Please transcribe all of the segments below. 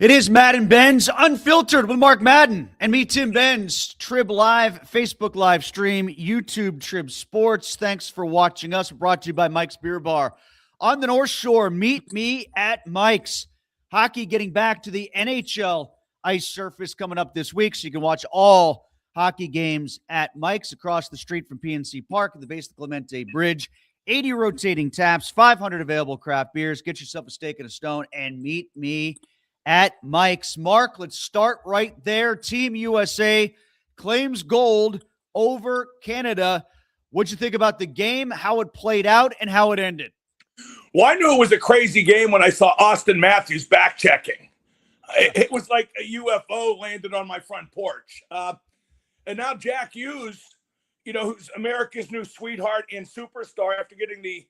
It is Madden and Benz, Unfiltered with Mark Madden and me, Tim Benz. Trib Live, Facebook live stream, YouTube Trib Sports. Thanks for watching us. Brought to you by Mike's Beer Bar on the North Shore. Meet me at Mike's. Hockey getting back to the NHL ice surface coming up this week, so you can watch all hockey games at Mike's across the street from PNC Park at the base of the Clemente Bridge. 80 rotating taps, 500 available craft beers. Get yourself a steak and a stone and meet me at Mike's. Mark, let's start right there. Team USA claims gold over Canada. What'd you think about the game, how it played out, and how it ended? Well, I knew it was a crazy game when I saw Austin Matthews back-checking. It was like a UFO landed on my front porch. And now Jack Hughes, who's America's new sweetheart and superstar after getting the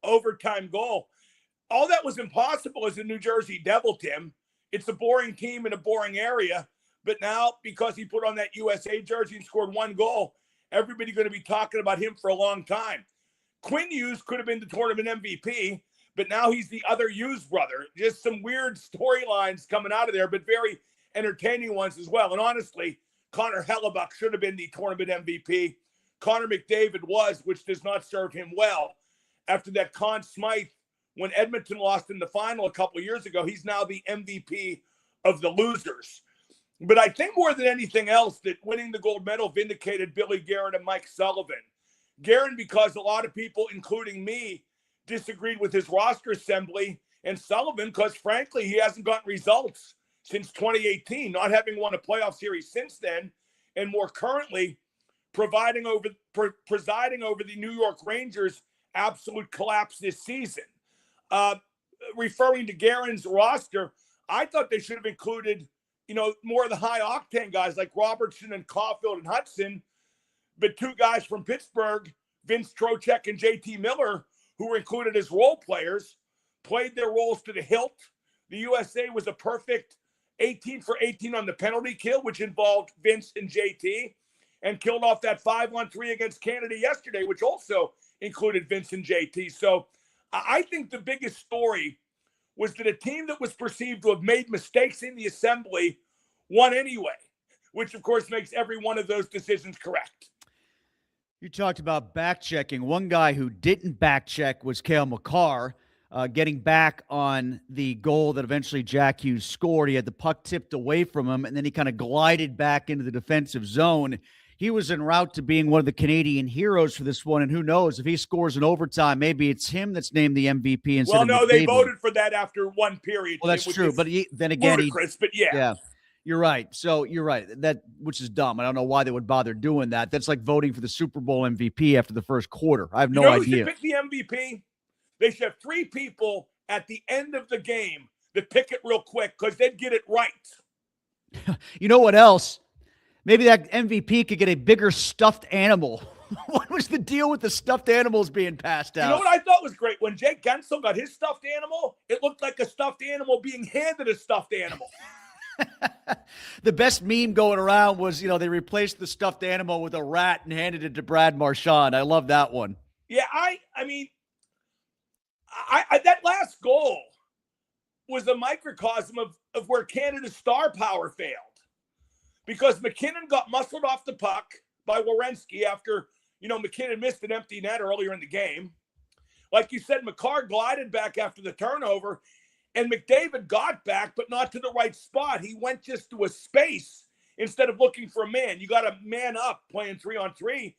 overtime goal. All that was impossible as a New Jersey Devil, Tim. It's a boring team in a boring area. But now, because he put on that USA jersey and scored one goal, everybody's going to be talking about him for a long time. Quinn Hughes could have been the tournament MVP, but now he's the other Hughes brother. Just some weird storylines coming out of there, but very entertaining ones as well. And honestly, Connor Hellebuck should have been the tournament MVP. Connor McDavid was, which does not serve him well. After that Conn Smythe, when Edmonton lost in the final a couple of years ago, he's now the MVP of the losers. But I think more than anything else that winning the gold medal vindicated Billy Guerin and Mike Sullivan. Guerin, because a lot of people, including me, disagreed with his roster assembly, and Sullivan, because frankly, he hasn't gotten results since 2018, not having won a playoff series since then, and more currently, presiding over the New York Rangers' absolute collapse this season. Referring to Guerin's roster, I thought they should have included, more of the high-octane guys like Robertson and Caulfield and Hudson, but two guys from Pittsburgh, Vince Trocheck and JT Miller, who were included as role players, played their roles to the hilt. The USA was a perfect 18 for 18 on the penalty kill, which involved Vince and JT, and killed off that 5-on-3 against Canada yesterday, which also included Vince and JT. So I think the biggest story was that a team that was perceived to have made mistakes in the assembly won anyway, which of course makes every one of those decisions correct. You talked about back-checking. One guy who didn't back-check was Cale Makar, getting back on the goal that eventually Jack Hughes scored. He had the puck tipped away from him, and then he kind of glided back into the defensive zone. He was en route to being one of the Canadian heroes for this one, and who knows, if he scores in overtime, maybe it's him that's named the MVP instead of McDavid. They voted for that after one period. Well, that's true, but then again, yeah. You're right. So you're right. That, which is dumb. I don't know why they would bother doing that. That's like voting for the Super Bowl MVP after the first quarter. I have no idea. Who should pick the MVP? They should have three people at the end of the game that pick it real quick because they'd get it right. You know what else? Maybe that MVP could get a bigger stuffed animal. What was the deal with the stuffed animals being passed out? You know what I thought was great? When Jake Gensel got his stuffed animal, it looked like a stuffed animal being handed a stuffed animal. The best meme going around was, they replaced the stuffed animal with a rat and handed it to Brad Marchand. I love that one. Yeah, I mean, that last goal was a microcosm of where Canada's star power failed. Because McKinnon got muscled off the puck by Werenski after, McKinnon missed an empty net earlier in the game. Like you said, Makar glided back after the turnover, and McDavid got back, but not to the right spot. He went just to a space instead of looking for a man. You got a man up playing 3-on-3,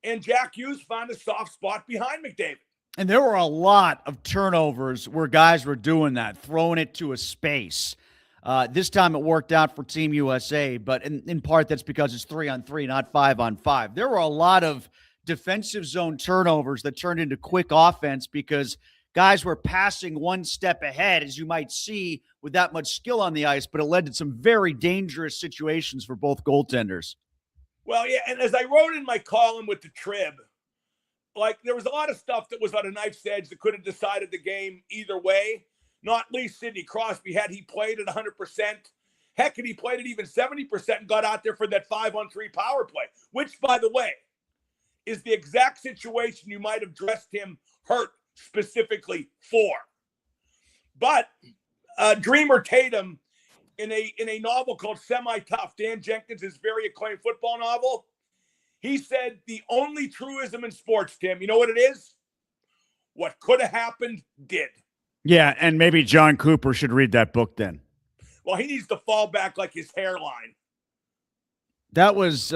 and Jack Hughes found a soft spot behind McDavid. And there were a lot of turnovers where guys were doing that, throwing it to a space. This time it worked out for Team USA, but in part that's because it's 3-on-3, not 5-on-5. There were a lot of defensive zone turnovers that turned into quick offense because guys were passing one step ahead, as you might see, with that much skill on the ice, but it led to some very dangerous situations for both goaltenders. Well, yeah, and as I wrote in my column with the Trib, there was a lot of stuff that was on a knife's edge that could have decided the game either way. Not least Sidney Crosby, had he played at 100%. Heck, had he played at even 70% and got out there for that 5-on-3 power play, which, by the way, is the exact situation you might have dressed him hurt specifically for. But Dreamer Tatum in a novel called Semi-Tough, Dan Jenkins' very acclaimed football novel. He said the only truism in sports, Tim, you know what it is? What could have happened did. Yeah, and maybe John Cooper should read that book then. Well, he needs to fall back like his hairline. That was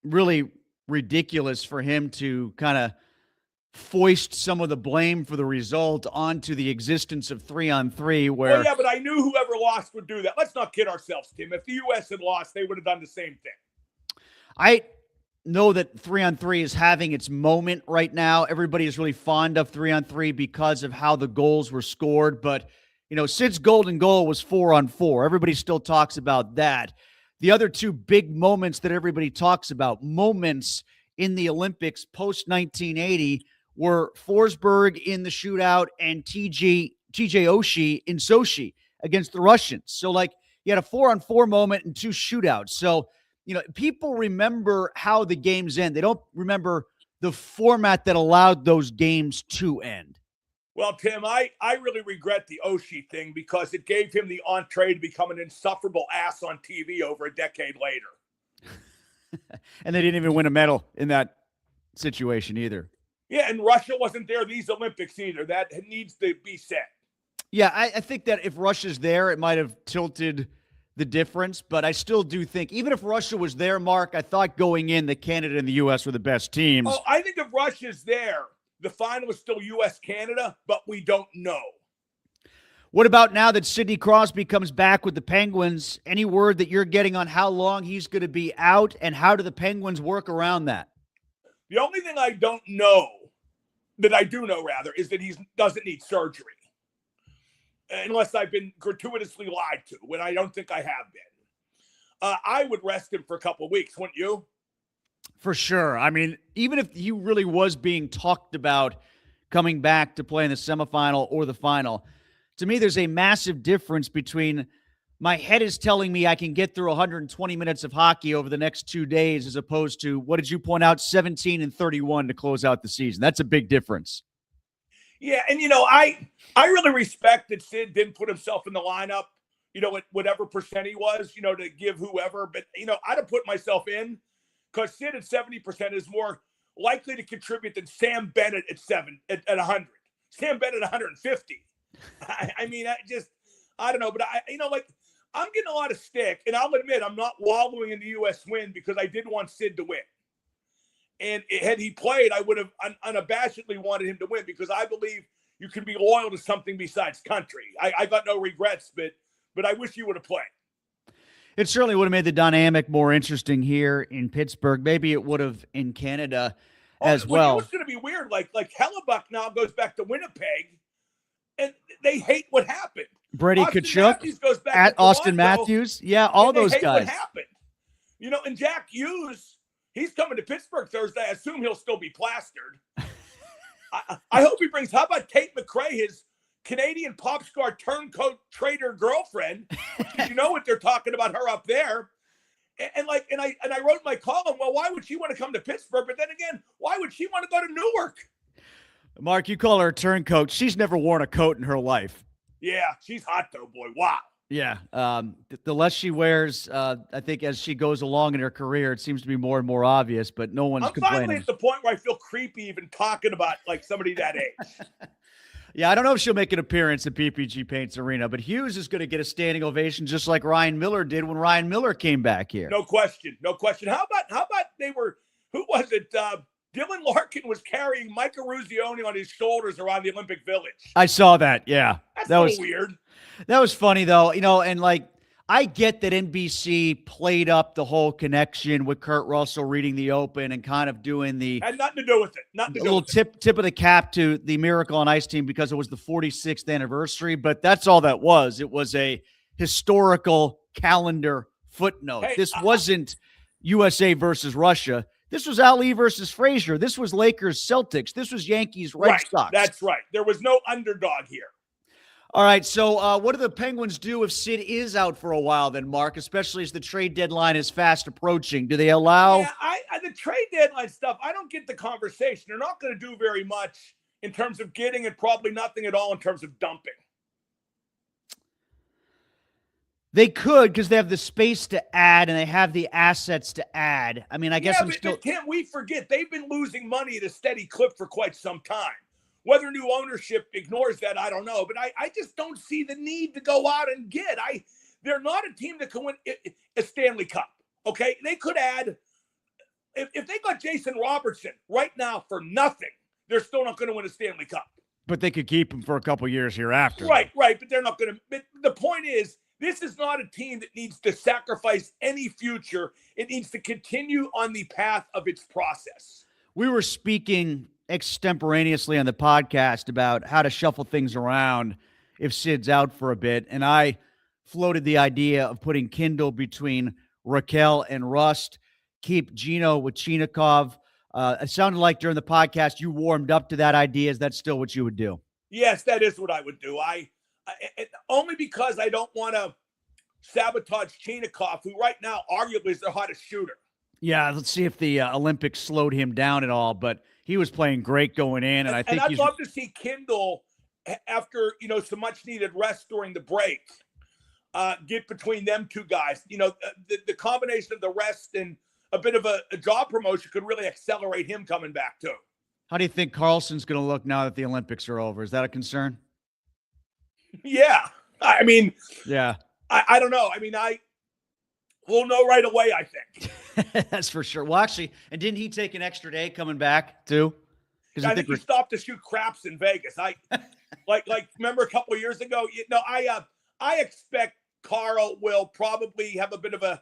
really ridiculous for him to kind of foist some of the blame for the result onto the existence of 3-on-3 where Well, yeah, but I knew whoever lost would do that. Let's not kid ourselves, Tim. If the U.S. had lost, they would have done the same thing. I know that 3-on-3 is having its moment right now. Everybody is really fond of 3-on-3 because of how the goals were scored. But, Sid's golden goal was 4-on-4. Everybody still talks about that. The other two big moments that everybody talks about, moments in the Olympics post-1980, were Forsberg in the shootout and TJ Oshie in Sochi against the Russians. So, you had a 4-on-4 moment and two shootouts. So, people remember how the games end. They don't remember the format that allowed those games to end. Well, Tim, I really regret the Oshie thing because it gave him the entree to become an insufferable ass on TV over a decade later. And they didn't even win a medal in that situation either. Yeah, and Russia wasn't there these Olympics either. That needs to be said. Yeah, I think that if Russia's there, it might have tilted the difference, but I still do think, even if Russia was there, Mark, I thought going in that Canada and the U.S. were the best teams. Oh, I think if Russia's there, the final is still U.S.-Canada, but we don't know. What about now that Sidney Crosby comes back with the Penguins? Any word that you're getting on how long he's going to be out, and how do the Penguins work around that? The only thing I don't know, that I do know rather, is that he doesn't need surgery. Unless I've been gratuitously lied to, when I don't think I have been. I would rest him for a couple of weeks, wouldn't you? For sure. I mean, even if he really was being talked about coming back to play in the semifinal or the final, to me, there's a massive difference between my head is telling me I can get through 120 minutes of hockey over the next 2 days as opposed to, what did you point out, 17 and 31 to close out the season. That's a big difference. Yeah, and, I really respect that Sid didn't put himself in the lineup, at whatever percent he was, to give whoever. But, I'd have put myself in because Sid at 70% is more likely to contribute than Sam Bennett at 100. Sam Bennett at 150. I don't know. But, I'm getting a lot of stick. And I'll admit, I'm not wallowing in the U.S. win because I did want Sid to win. And had he played, I would have unabashedly wanted him to win because I believe you can be loyal to something besides country. I got no regrets, but I wish he would have played. It certainly would have made the dynamic more interesting here in Pittsburgh. Maybe it would have in Canada as well. It's going to be weird. Like Hellebuck now goes back to Winnipeg, and they hate what happened. Brady Tkachuk goes back at to Austin Toronto, Matthews. Yeah, all those hate guys. What happened? And Jack Hughes, he's coming to Pittsburgh Thursday. I assume he'll still be plastered. I hope he brings. How about Tate McRae, his Canadian pop star turncoat trader girlfriend? You know what they're talking about her up there. And I wrote my column. Well, why would she want to come to Pittsburgh? But then again, why would she want to go to Newark? Mark, you call her a turncoat. She's never worn a coat in her life. Yeah, she's hot though, boy. Wow. Yeah. The less she wears, I think as she goes along in her career, it seems to be more and more obvious, but no one's complaining. I'm finally at the point where I feel creepy even talking about somebody that age. Yeah, I don't know if she'll make an appearance at PPG Paints Arena, but Hughes is going to get a standing ovation just like Ryan Miller did when Ryan Miller came back here. No question. How about who was it? Dylan Larkin was carrying Micah Ruzioni on his shoulders around the Olympic Village. I saw that, yeah. That was weird. That was funny, though, and I get that NBC played up the whole connection with Kurt Russell reading the Open and kind of doing the had nothing to do with it. Little tip of the cap to the Miracle on Ice team because it was the 46th anniversary, but that's all that was. It was a historical calendar footnote. This wasn't USA versus Russia. This was Ali versus Frazier. This was Lakers Celtics. This was Yankees Red Sox. That's right. There was no underdog here. All right, so what do the Penguins do if Sid is out for a while then, Mark, especially as the trade deadline is fast approaching? Do they allow? Yeah, the trade deadline stuff, I don't get the conversation. They're not going to do very much in terms of getting and probably nothing at all in terms of dumping. They could, because they have the space to add and they have the assets to add. I mean, I guess but can't we forget they've been losing money at a steady clip for quite some time. Whether new ownership ignores that, I don't know. But I just don't see the need to go out and get. They're not a team that can win a Stanley Cup. Okay, they could add if they got Jason Robertson right now for nothing, they're still not going to win a Stanley Cup. But they could keep him for a couple years hereafter. Right. But they're not going to. But the point is, this is not a team that needs to sacrifice any future. It needs to continue on the path of its process. We were speaking extemporaneously on the podcast about how to shuffle things around if Sid's out for a bit. And I floated the idea of putting Kindle between Raquel and Rust, keep Gino with Chinikov. It sounded like during the podcast you warmed up to that idea. Is that still what you would do? Yes, that is what I would do. I only because I don't want to sabotage Chinikov, who right now arguably is the hottest shooter. Yeah, let's see if the Olympics slowed him down at all. But he was playing great going in, and I think I'd love to see Kindle after some much needed rest during the break. Get between them two guys. The combination of the rest and a bit of a job promotion could really accelerate him coming back too. How do you think Carlson's going to look now that the Olympics are over? Is that a concern? Yeah. I mean, yeah. I don't know. I mean, we'll know right away, I think. That's for sure. Well, actually, and didn't he take an extra day coming back too? I think he stopped to shoot craps in Vegas. Like remember a couple of years ago? I expect Carl will probably have a bit of a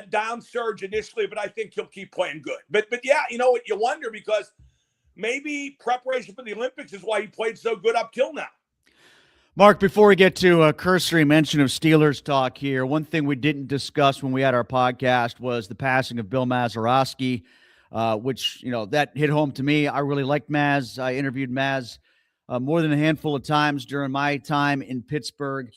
down surge initially, but I think he'll keep playing good. But yeah, you wonder because maybe preparation for the Olympics is why he played so good up till now. Mark, before we get to a cursory mention of Steelers talk here, one thing we didn't discuss when we had our podcast was the passing of Bill Mazeroski, which, that hit home to me. I really liked Maz. I interviewed Maz more than a handful of times during my time in Pittsburgh.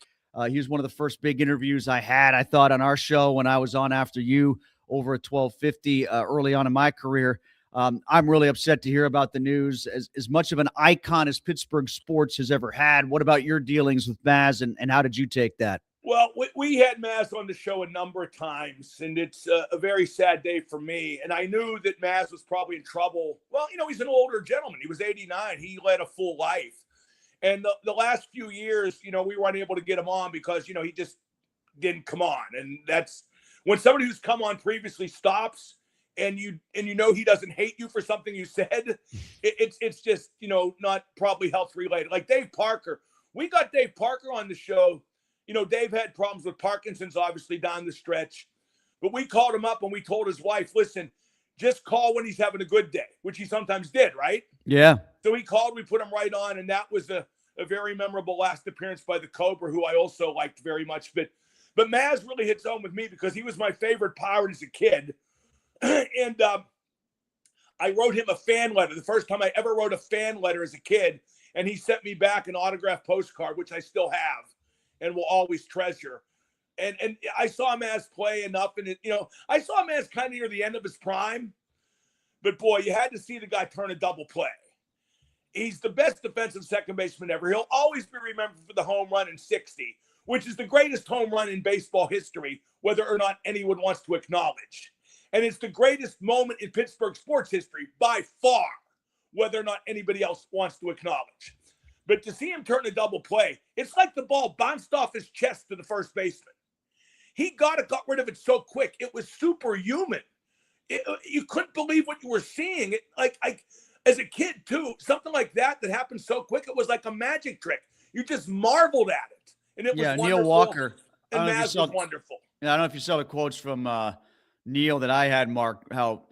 He was one of the first big interviews I had, I thought, on our show when I was on after you over at 1250 early on in my career. I'm really upset to hear about the news. As much of an icon as Pittsburgh sports has ever had, what about your dealings with Maz, and how did you take that? Well, we had Maz on the show a number of times, and it's a very sad day for me. And I knew that Maz was probably in trouble. Well, he's an older gentleman. He was 89. He led a full life. And the last few years, we were unable to get him on because, he just didn't come on. And that's when somebody who's come on previously stops and he doesn't hate you for something you said, it's just, not probably health related. Like Dave Parker. We got Dave Parker on the show. Dave had problems with Parkinson's, obviously, down the stretch. But we called him up and we told his wife, listen, just call when he's having a good day, which he sometimes did, right? Yeah. So he called, we put him right on, and that was a very memorable last appearance by the Cobra, who I also liked very much. But Maz really hits home with me because he was my favorite Pirate as a kid. And I wrote him a fan letter, the first time I ever wrote a fan letter as a kid, and he sent me back an autographed postcard, which I still have and will always treasure. And I saw Maz play enough, and I saw Maz kind of near the end of his prime. But boy, you had to see the guy turn a double play. He's the best defensive second baseman ever. He'll always be remembered for the home run in 60, which is the greatest home run in baseball history, whether or not anyone wants to acknowledge. And it's the greatest moment in Pittsburgh sports history by far, whether or not anybody else wants to acknowledge. But to see him turn a double play, it's like the ball bounced off his chest to the first baseman. He got rid of it so quick. It was superhuman. You couldn't believe what you were seeing. As a kid, too, something like that happened so quick, it was like a magic trick. You just marveled at it. And it was wonderful. Neil Walker. And Maz was wonderful. I don't know if you saw the quotes from Neil that I had, Mark, how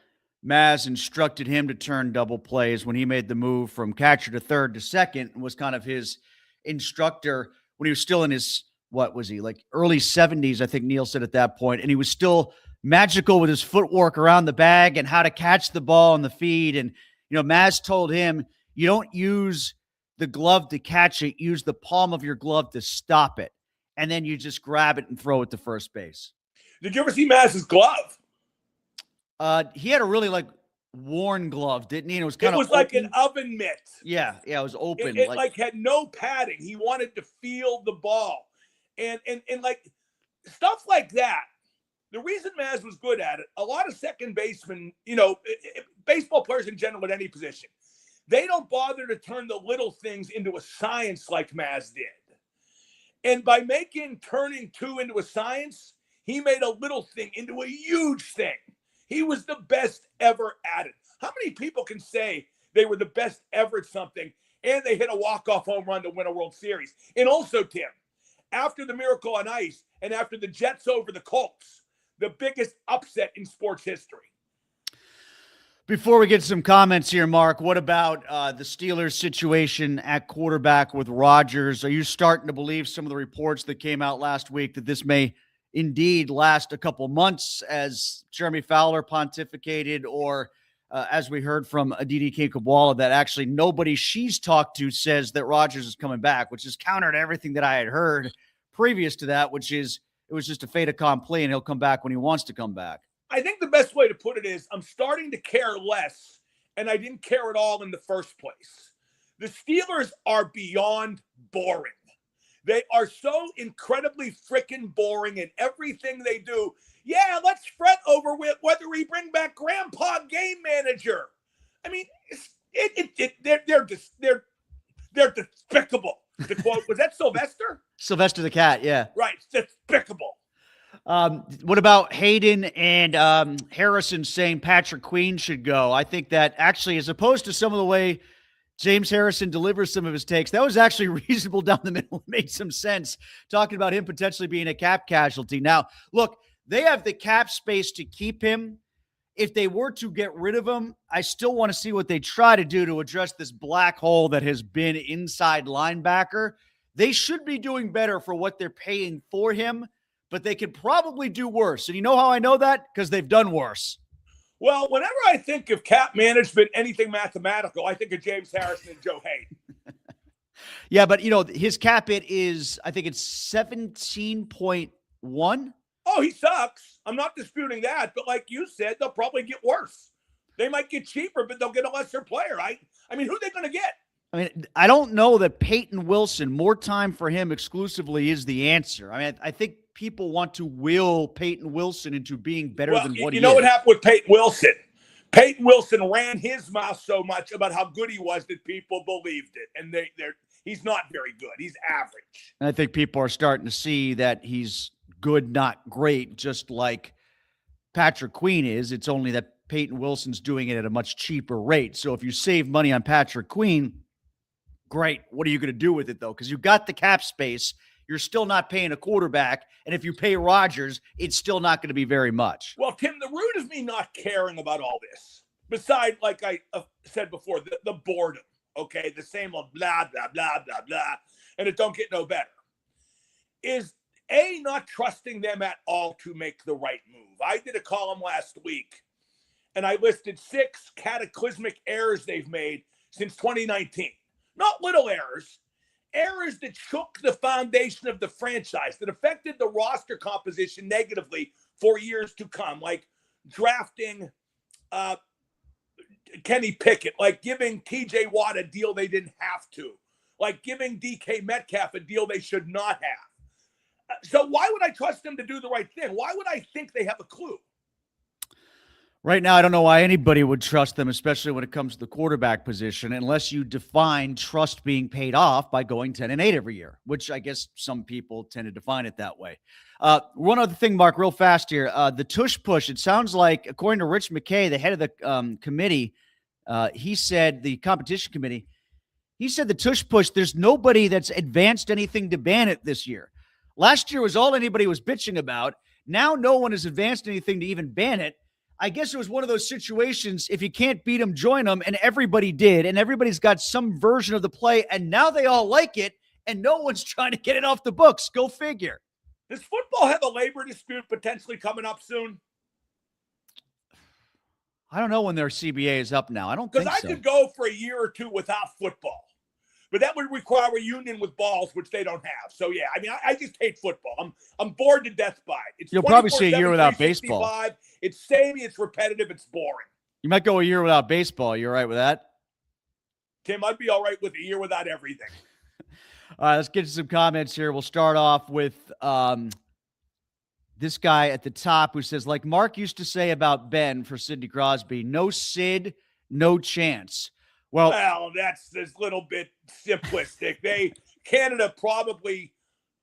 Maz instructed him to turn double plays when he made the move from catcher to third to second, and was kind of his instructor when he was still in his, what was he, like early 70s, I think Neil said at that point. And he was still magical with his footwork around the bag and how to catch the ball on the feed. And, Maz told him, you don't use the glove to catch it, use the palm of your glove to stop it. And then you just grab it and throw it to first base. Did you ever see Maz's glove? He had a really worn glove, didn't he? And it was kind of like an oven mitt. Yeah, it was open. It had no padding. He wanted to feel the ball. And like stuff like that. The reason Maz was good at it, a lot of second basemen, baseball players in general at any position, they don't bother to turn the little things into a science like Maz did. And by turning two into a science, he made a little thing into a huge thing. He was the best ever at it. How many people can say they were the best ever at something and they hit a walk-off home run to win a World Series? And also, Tim, after the Miracle on Ice and after the Jets over the Colts, the biggest upset in sports history. Before we get some comments here, Mark, what about the Steelers' situation at quarterback with Rodgers? Are you starting to believe some of the reports that came out last week that this may indeed last a couple months, as Jeremy Fowler pontificated, or as we heard from Aditi Kinkhabwala, that actually nobody she's talked to says that Rodgers is coming back, which is counter to everything that I had heard previous to that, which is it was just a fait accompli and he'll come back when he wants to come back. I think the best way to put it is I'm starting to care less, and I didn't care at all in the first place. The Steelers are beyond boring. They are so incredibly freaking boring in everything they do. Yeah, let's fret over whether we bring back Grandpa Game Manager. I mean, they're despicable. The quote, was that Sylvester? Sylvester the cat, yeah. Right, despicable. What about Hayden and Harrison saying Patrick Queen should go? I think that actually, as opposed to some of the way James Harrison delivers some of his takes, that was actually reasonable down the middle. It made some sense talking about him potentially being a cap casualty. Now, look, they have the cap space to keep him. If they were to get rid of him, I still want to see what they try to do to address this black hole that has been inside linebacker. They should be doing better for what they're paying for him, but they could probably do worse. And you know how I know that? Because they've done worse. Well, whenever I think of cap management, anything mathematical, I think of James Harrison and Joe Hayden. Yeah, but, his cap hit is, I think it's 17.1. Oh, he sucks. I'm not disputing that. But like you said, they'll probably get worse. They might get cheaper, but they'll get a lesser player, right? I mean, who are they going to get? I mean, I don't know that Peyton Wilson, more time for him exclusively is the answer. I mean, I think people want to will Peyton Wilson into being better than what he is. You know what happened with Peyton Wilson? Peyton Wilson ran his mouth so much about how good he was that people believed it. And he's not very good. He's average. And I think people are starting to see that he's good, not great, just like Patrick Queen is. It's only that Peyton Wilson's doing it at a much cheaper rate. So if you save money on Patrick Queen, great. What are you going to do with it, though? Because you got the cap space. You're still not paying a quarterback. And if you pay Rodgers, it's still not going to be very much. Well, Tim, the root of me not caring about all this, besides, like I said before, the boredom, okay? The same old blah, blah, blah, blah, blah, and it don't get no better, is not trusting them at all to make the right move. I did a column last week, and I listed 6 cataclysmic errors they've made since 2019. Not little errors that shook the foundation of the franchise, that affected the roster composition negatively for years to come, like drafting Kenny Pickett, like giving TJ Watt a deal they didn't have to, like giving DK Metcalf a deal they should not have. So why would I trust them to do the right thing? Why would I think they have a clue? Right now, I don't know why anybody would trust them, especially when it comes to the quarterback position, unless you define trust being paid off by going 10-8 every year, which I guess some people tend to define it that way. One other thing, Mark, real fast here. The tush push, it sounds like, according to Rich McKay, the head of the committee, he said, the competition committee, he said the tush push, there's nobody that's advanced anything to ban it this year. Last year was all anybody was bitching about. Now no one has advanced anything to even ban it. I guess it was one of those situations, if you can't beat them, join them, and everybody did, and everybody's got some version of the play, and now they all like it, and no one's trying to get it off the books. Go figure. Does football have a labor dispute potentially coming up soon? I don't know when their CBA is up now. I don't think so. Because I could go for a year or two without football. But that would require a union with balls, which they don't have. So, yeah, I mean, I just hate football. I'm bored to death by it. You'll probably see a year without baseball. It's samey, it's repetitive, it's boring. You might go a year without baseball. You all right with that? Tim, I'd be all right with a year without everything. All right, let's get to some comments here. We'll start off with this guy at the top who says, like Mark used to say about Ben for Sidney Crosby, no Sid, no chance. Well, that's a little bit simplistic. Canada probably,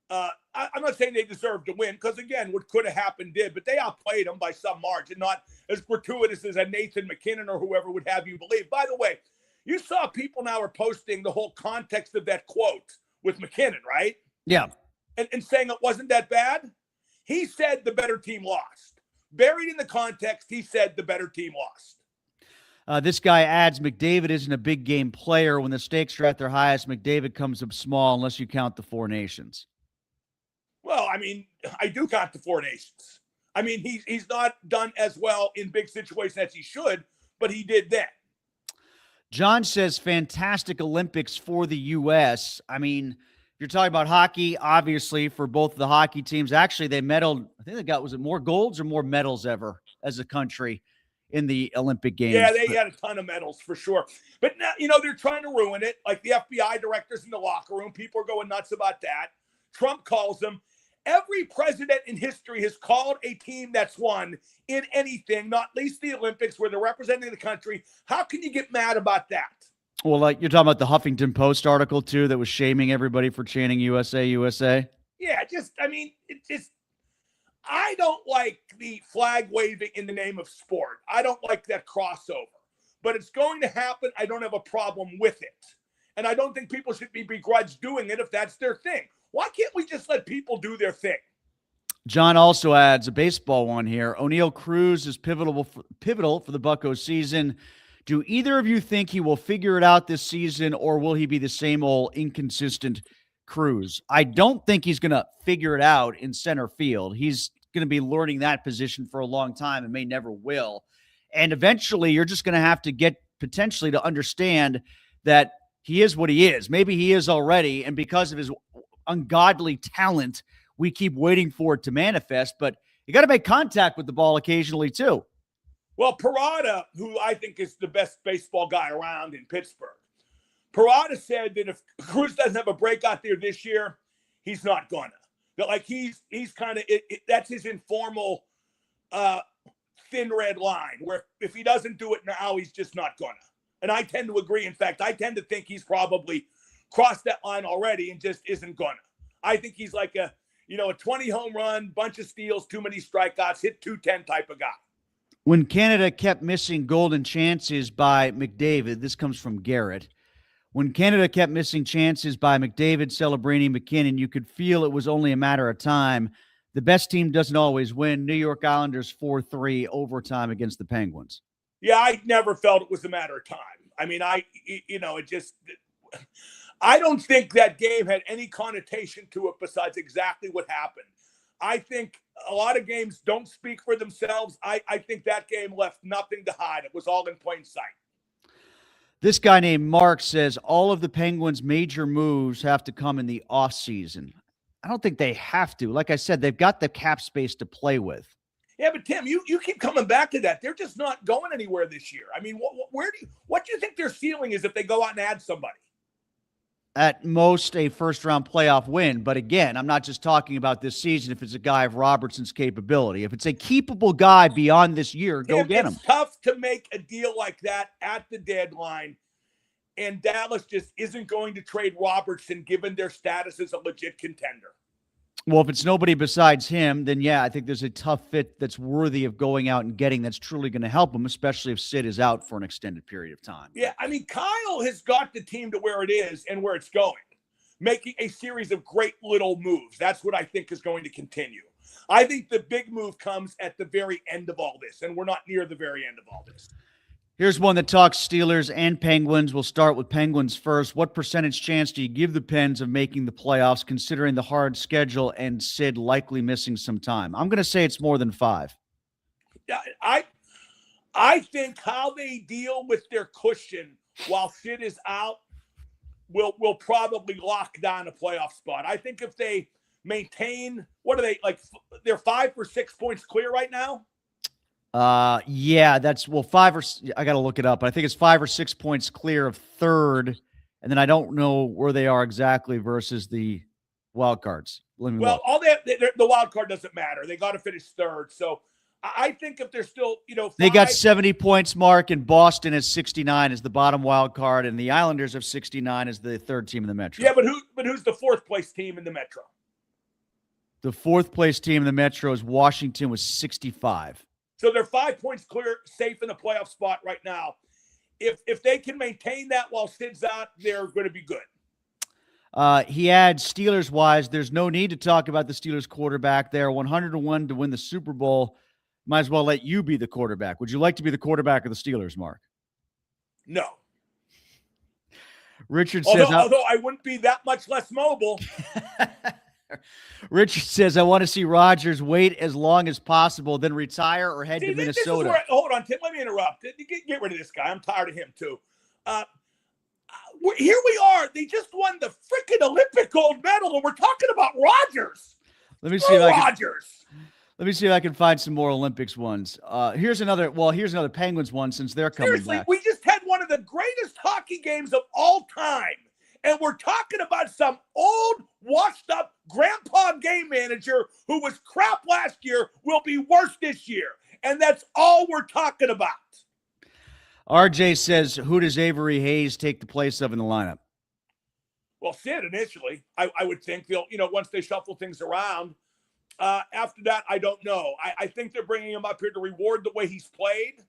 I'm not saying they deserve to win because, again, what could have happened did, but they outplayed them by some margin, not as gratuitous as a Nathan McKinnon or whoever would have you believe. By the way, you saw people now are posting the whole context of that quote with McKinnon, right? Yeah. And saying it wasn't that bad. He said the better team lost. Buried in the context, he said the better team lost. This guy adds, McDavid isn't a big game player. When the stakes are at their highest, McDavid comes up small unless you count the Four Nations. Well, I mean, I do count the Four Nations. I mean, he's not done as well in big situations as he should, but he did that. John says, fantastic Olympics for the U.S. I mean, you're talking about hockey, obviously, for both of the hockey teams. Actually, they medaled, I think they got, was it more golds or more medals ever as a country in the Olympic Games? Yeah, they had a ton of medals for sure. But now, they're trying to ruin it. Like the FBI directors in the locker room, people are going nuts about that. Trump calls them. Every president in history has called a team that's won in anything, not least the Olympics, where they're representing the country. How can you get mad about that? Well, like you're talking about the Huffington Post article, too, that was shaming everybody for chanting USA, USA. Yeah, I don't like the flag waving in the name of sport. I don't like that crossover. But it's going to happen. I don't have a problem with it. And I don't think people should be begrudged doing it if that's their thing. Why can't we just let people do their thing? John also adds a baseball one here. O'Neal Cruz is pivotal for the Buccos season. Do either of you think he will figure it out this season, or will he be the same old inconsistent Cruz? I don't think he's going to figure it out in center field. He's going to be learning that position for a long time and may never will. And eventually you're just going to have to get potentially to understand that he is what he is. Maybe he is already, and because of his ungodly talent, we keep waiting for it to manifest, but you got to make contact with the ball occasionally too. Well, Parada, who I think is the best baseball guy around in Pittsburgh, Parada said that if Cruz doesn't have a breakout there this year, he's not gonna. That like he's kind of that's his informal thin red line where if he doesn't do it now, he's just not gonna. And I tend to agree. In fact, I tend to think he's probably crossed that line already and just isn't gonna. I think he's like a 20 home run, bunch of steals, too many strikeouts, hit 210 type of guy. When Canada kept missing golden chances by McDavid, this comes from Garrett. When Canada kept missing chances by McDavid, Celebrini, McKinnon, you could feel it was only a matter of time. The best team doesn't always win. New York Islanders 4-3 overtime against the Penguins. Yeah, I never felt it was a matter of time. I mean, I don't think that game had any connotation to it besides exactly what happened. I think a lot of games don't speak for themselves. I think that game left nothing to hide. It was all in plain sight. This guy named Mark says all of the Penguins' major moves have to come in the offseason. I don't think they have to. Like I said, they've got the cap space to play with. Yeah, but Tim, you keep coming back to that. They're just not going anywhere this year. I mean, what do you think their ceiling is if they go out and add somebody? At most, a first-round playoff win. But again, I'm not just talking about this season if it's a guy of Robertson's capability. If it's a keepable guy beyond this year, go get him. It's tough to make a deal like that at the deadline, and Dallas just isn't going to trade Robertson given their status as a legit contender. Well, if it's nobody besides him, then yeah, I think there's a tough fit that's worthy of going out and getting that's truly going to help him, especially if Sid is out for an extended period of time. Yeah, I mean, Kyle has got the team to where it is and where it's going, making a series of great little moves. That's what I think is going to continue. I think the big move comes at the very end of all this, and we're not near the very end of all this. Here's one that talks Steelers and Penguins. We'll start with Penguins first. What percentage chance do you give the Pens of making the playoffs, considering the hard schedule and Sid likely missing some time? I'm going to say it's more than 5. I think how they deal with their cushion while Sid is out will probably lock down a playoff spot. I think if they maintain, what are they, like, they're 5 or 6 points clear right now? Yeah, that's, well, 5 or, I got to look it up, but I think it's 5 or 6 points clear of third And then I don't know where they are exactly versus the wild cards. Let me Well, look. all the wild card doesn't matter. They got to finish third. So I think if they're still, They got 70 points, Mark, and Boston has 69 as the bottom wild card, and the Islanders have 69 as the third team in the Metro. Yeah, but who's the fourth place team in the Metro? The fourth place team in the Metro is Washington with 65. So they're 5 points clear, safe in the playoff spot right now. If they can maintain that while Sid's out, they're going to be good. He adds, Steelers-wise, there's no need to talk about the Steelers quarterback. They're 100-1 to win the Super Bowl. Might as well let you be the quarterback. Would you like to be the quarterback of the Steelers, Mark? No. Richard says, although I wouldn't be that much less mobile. Richard says, I want to see Rodgers wait as long as possible, then retire or head to Minnesota. Hold on, Tim. Let me interrupt. Get rid of this guy. I'm tired of him, too. Here we are. They just won the freaking Olympic gold medal, and we're talking about Rodgers. Let me see if I can find some more Olympics ones. Here's another Penguins one since they're coming Seriously, back. we just had one of the greatest hockey games of all time. And we're talking about some old, washed-up grandpa game manager who was crap last year will be worse this year. And that's all we're talking about. RJ says, who does Avery Hayes take the place of in the lineup? Well, Sid initially, I would think they'll, once they shuffle things around. After that, I don't know. I think they're bringing him up here to reward the way he's played,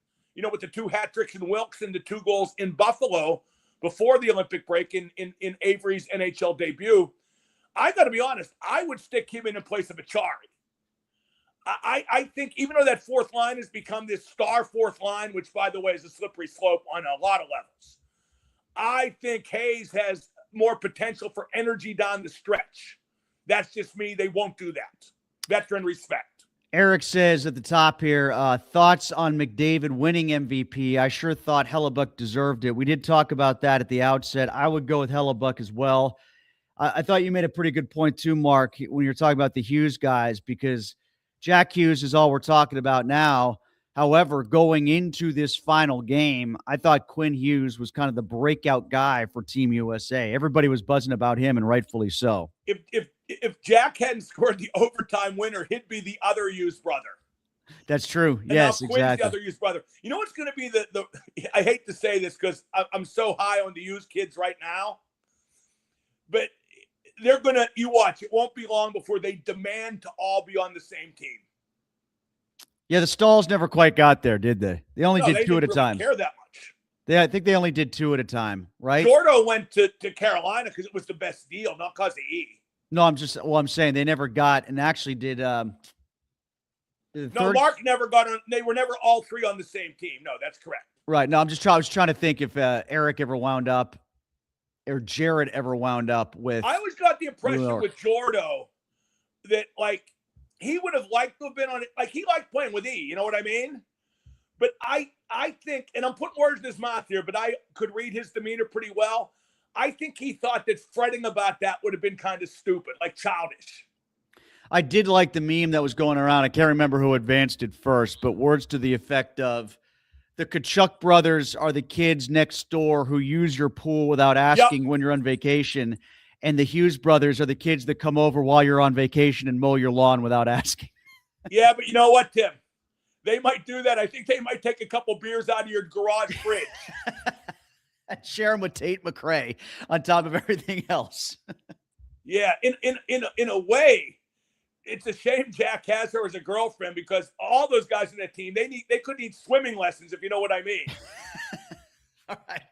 with the 2 hat tricks in Wilkes and the 2 goals in Buffalo before the Olympic break in Avery's NHL debut. I got to be honest, I would stick him in place of Achari. I think even though that fourth line has become this star fourth line, which, by the way, is a slippery slope on a lot of levels, I think Hayes has more potential for energy down the stretch. That's just me. They won't do that. Veteran respect. Eric says at the top here, thoughts on McDavid winning MVP. I sure thought Hellebuck deserved it. We did talk about that at the outset. I would go with Hellebuck as well. I thought you made a pretty good point too, Mark, when you're talking about the Hughes guys, because Jack Hughes is all we're talking about now. However, going into this final game, I thought Quinn Hughes was kind of the breakout guy for Team USA. Everybody was buzzing about him, and rightfully so. If Jack hadn't scored the overtime winner, he'd be the other Hughes brother. That's true. And yes, now Quinn's exactly. the other Hughes brother. You know what's going to be the I hate to say this because I'm so high on the Hughes kids right now, but they're going to, you watch, it won't be long before they demand to all be on the same team. Yeah, the Stalls never quite got there, did they? They only did 2 at a time. Care that much. I think they only did 2 at a time, right? Gordo went to Carolina because it was the best deal, not because of E. No, I'm saying they never got and actually did. No, Mark never got on. They were never all 3 on the same team. No, that's correct. Right. No, I was trying to think if Eric ever wound up or Jared ever wound up with. I always got the impression with Gordo that, he would have liked to have been on it. He liked playing with E. You know what I mean? But I think, and I'm putting words in his mouth here, but I could read his demeanor pretty well. I think he thought that fretting about that would have been kind of stupid, childish. I did like the meme that was going around. I can't remember who advanced it first, but words to the effect of the Kachuk brothers are the kids next door who use your pool without asking when you're on vacation. And the Hughes brothers are the kids that come over while you're on vacation and mow your lawn without asking. Yeah, but you know what, Tim? They might do that. I think they might take a couple beers out of your garage fridge. Share them with Tate McRae on top of everything else. Yeah, in a way, it's a shame Jack has her as a girlfriend because all those guys in that team, they could need swimming lessons, if you know what I mean. All right.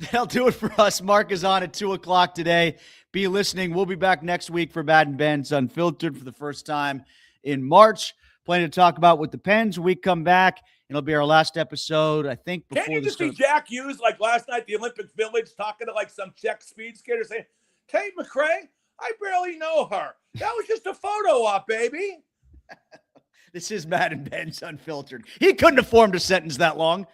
That'll do it for us. Mark is on at 2:00 today. Be listening. We'll be back next week for Madden and Benz Unfiltered for the first time in March. Plenty to talk about with the Pens. We come back. It'll be our last episode, I think, before Can't you just see Jack Hughes last night, the Olympic Village, talking to some Czech speed skater saying, Tate McRae, I barely know her. That was just a photo op, baby. This is Madden and Benz Unfiltered. He couldn't have formed a sentence that long.